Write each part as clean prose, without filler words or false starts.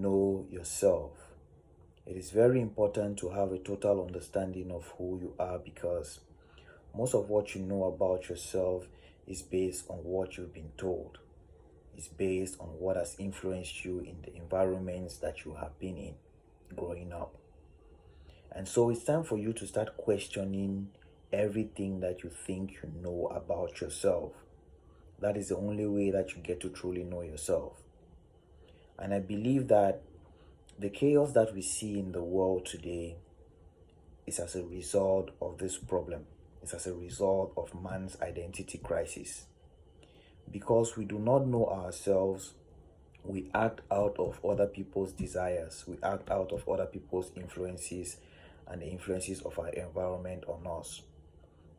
know yourself. It is very important to have a total understanding of who you are, because most of what you know about yourself is based on what you've been told. It's based on what has influenced you in the environments that you have been in growing up. And so it's time for you to start questioning everything that you think you know about yourself. That is the only way that you get to truly know yourself. And I believe that the chaos that we see in the world today is as a result of this problem. It's as a result of man's identity crisis. Because we do not know ourselves, we act out of other people's desires. We act out of other people's influences and the influences of our environment on us.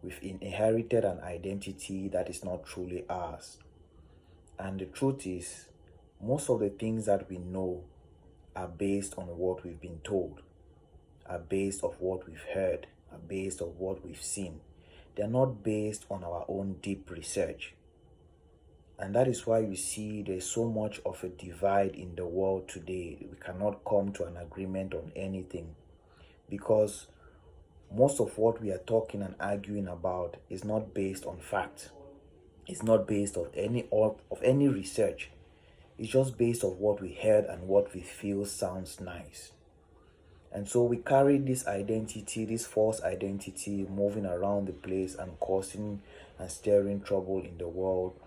We've inherited an identity that is not truly ours. And the truth is, most of the things that we know are based on what we've been told, are based on what we've heard, are based on what we've seen. They're not based on our own deep research. And that is why you see there's so much of a divide in the world today. We cannot come to an agreement on anything, because most of what we are talking and arguing about is not based on fact. It's not based on any research. It's just based on what we heard and what we feel sounds nice. And so we carry this identity, this false identity, moving around the place and causing and stirring trouble in the world,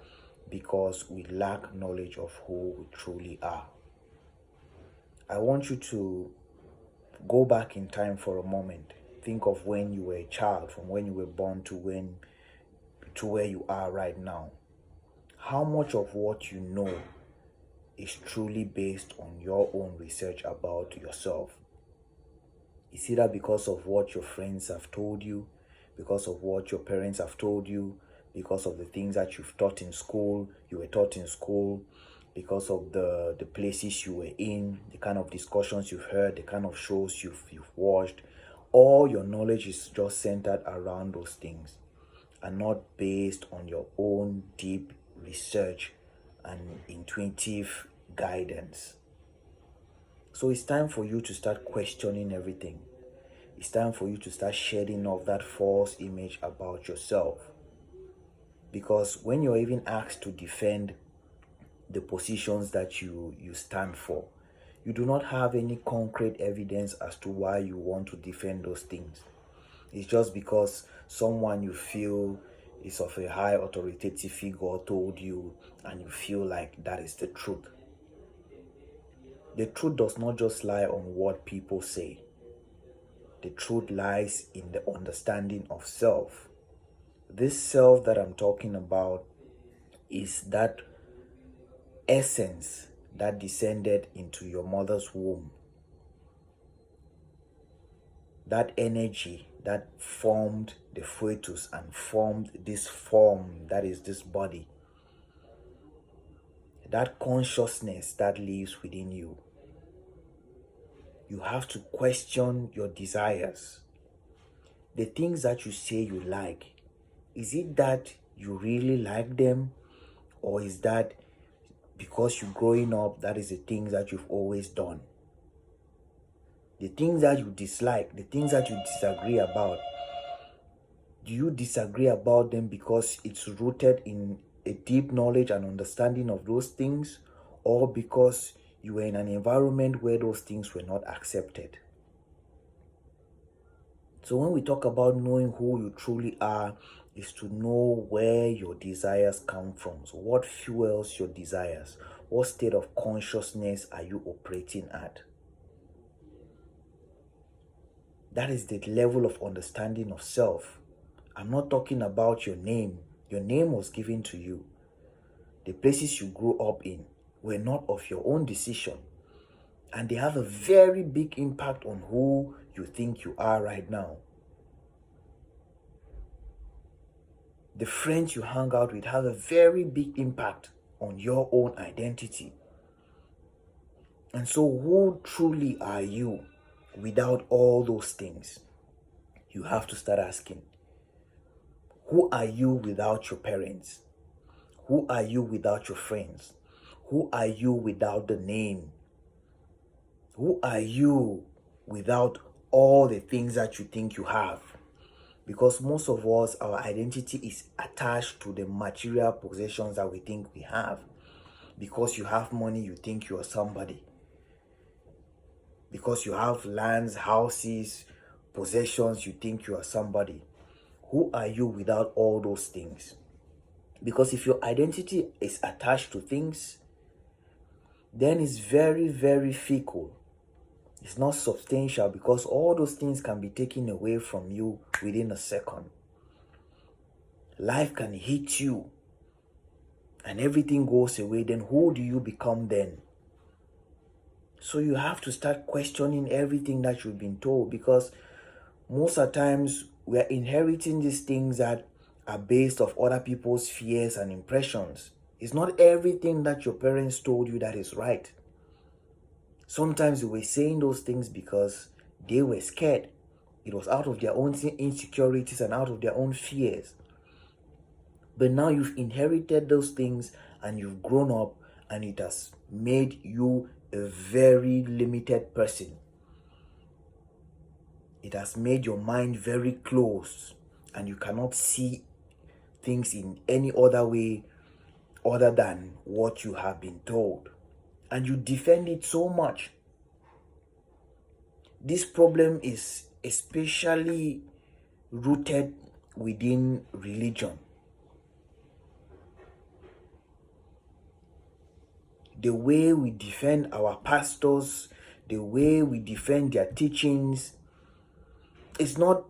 because we lack knowledge of who we truly are. I want you to go back in time for a moment. Think of when you were a child, from when you were born to where you are right now. How much of what you know is truly based on your own research about yourself? It's either because of what your friends have told you, because of what your parents have told you, because of the things that you were taught in school, because of the places you were in, the kind of discussions you've heard, the kind of shows you've watched. All your knowledge is just centered around those things and not based on your own deep research and intuitive guidance. So it's time for you to start questioning everything. It's time for you to start shedding off that false image about yourself. Because when you're even asked to defend the positions that you stand for, you do not have any concrete evidence as to why you want to defend those things. It's just because someone you feel is of a high authoritative figure told you, and you feel like that is the truth. The truth does not just lie on what people say. The truth lies in the understanding of self. This self that I'm talking about is that essence that descended into your mother's womb. That energy that formed the fetus and formed this form that is this body. That consciousness that lives within you. You have to question your desires. The things that you say you like, is it that you really like them, or is that because you're growing up, that is the things that you've always done? The things that you dislike, the things that you disagree about, do you disagree about them because it's rooted in a deep knowledge and understanding of those things, or because you were in an environment where those things were not accepted? So when we talk about knowing who you truly are, is to know where your desires come from. So what fuels your desires? What state of consciousness are you operating at? That is the level of understanding of self. I'm not talking about your name. Your name was given to you. The places you grew up in were not of your own decision. And they have a very big impact on who you think you are right now. The friends you hang out with have a very big impact on your own identity. And so who truly are you without all those things? You have to start asking, who are you without your parents? Who are you without your friends? Who are you without the name? Who are you without all the things that you think you have? Because most of us, our identity is attached to the material possessions that we think we have. Because you have money, you think you are somebody. Because you have lands, houses, possessions, you think you are somebody. Who are you without all those things? Because if your identity is attached to things, then it's very, very fickle. It's not substantial, because all those things can be taken away from you within a second. Life can hit you and everything goes away. Then who do you become then? So you have to start questioning everything that you've been told, because most of the times we are inheriting these things that are based off other people's fears and impressions. It's not everything that your parents told you that is right. Sometimes they were saying those things because they were scared. It was out of their own insecurities and out of their own fears. But now you've inherited those things and you've grown up, and it has made you a very limited person. It has made your mind very closed, and you cannot see things in any other way other than what you have been told. And you defend it so much. This problem is especially rooted within religion. The way we defend our pastors, the way we defend their teachings, it's not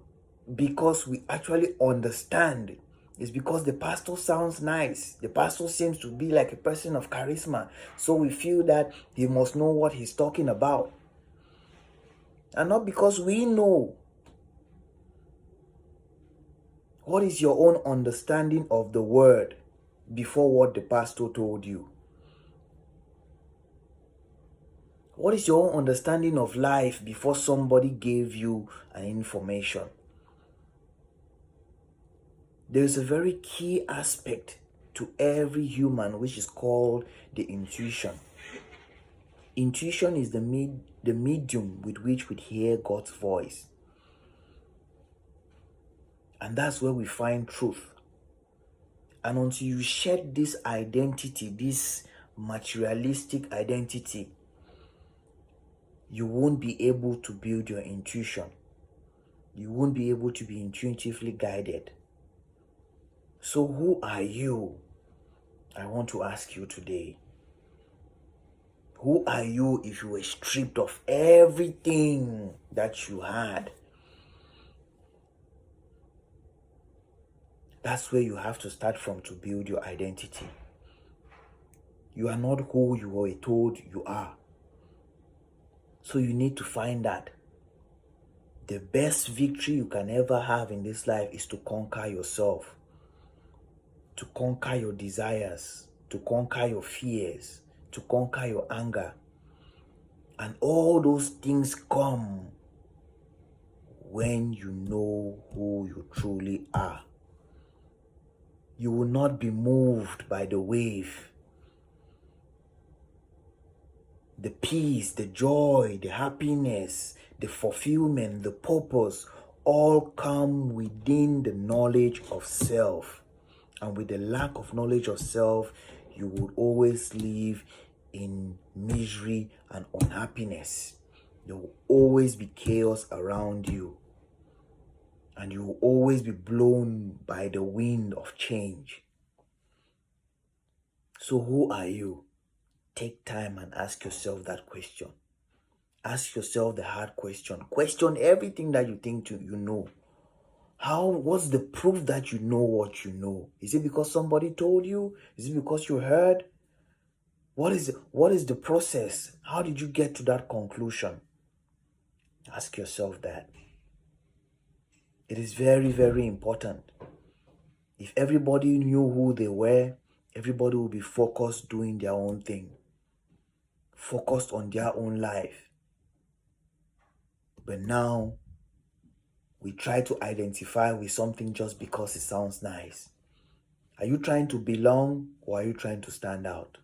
because we actually understand. It's because the pastor sounds nice. The pastor seems to be like a person of charisma. So we feel that he must know what he's talking about. And not because we know. What is your own understanding of the word before what the pastor told you? What is your own understanding of life before somebody gave you an information? There is a very key aspect to every human, which is called the intuition. Intuition is the medium with which we hear God's voice. And that's where we find truth. And until you shed this identity, this materialistic identity, you won't be able to build your intuition. You won't be able to be intuitively guided. So who are you? I want to ask you today. Who are you if you were stripped of everything that you had? That's where you have to start from to build your identity. You are not who you were told you are. So you need to find that. The best victory you can ever have in this life is to conquer yourself, to conquer your desires, to conquer your fears, to conquer your anger. And all those things come when you know who you truly are. You will not be moved by the wave. The peace, the joy, the happiness, the fulfillment, the purpose all come within the knowledge of self. And with the lack of knowledge of self, you would always live in misery and unhappiness. There will always be chaos around you. And you will always be blown by the wind of change. So who are you? Take time and ask yourself that question. Ask yourself the hard question. Question everything that you think you know. What's the proof that you know what you know? Is it because somebody told you? Is it because you heard? What is the process? How did you get to that conclusion? Ask yourself that. It is very, very important. If everybody knew who they were, everybody would be focused doing their own thing. Focused on their own life. But now, we try to identify with something just because it sounds nice. Are you trying to belong, or are you trying to stand out?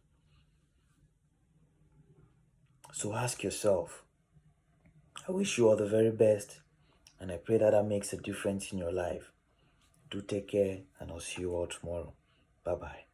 So ask yourself, I wish you all the very best, and I pray that that makes a difference in your life. Do take care, and I'll see you all tomorrow. Bye bye.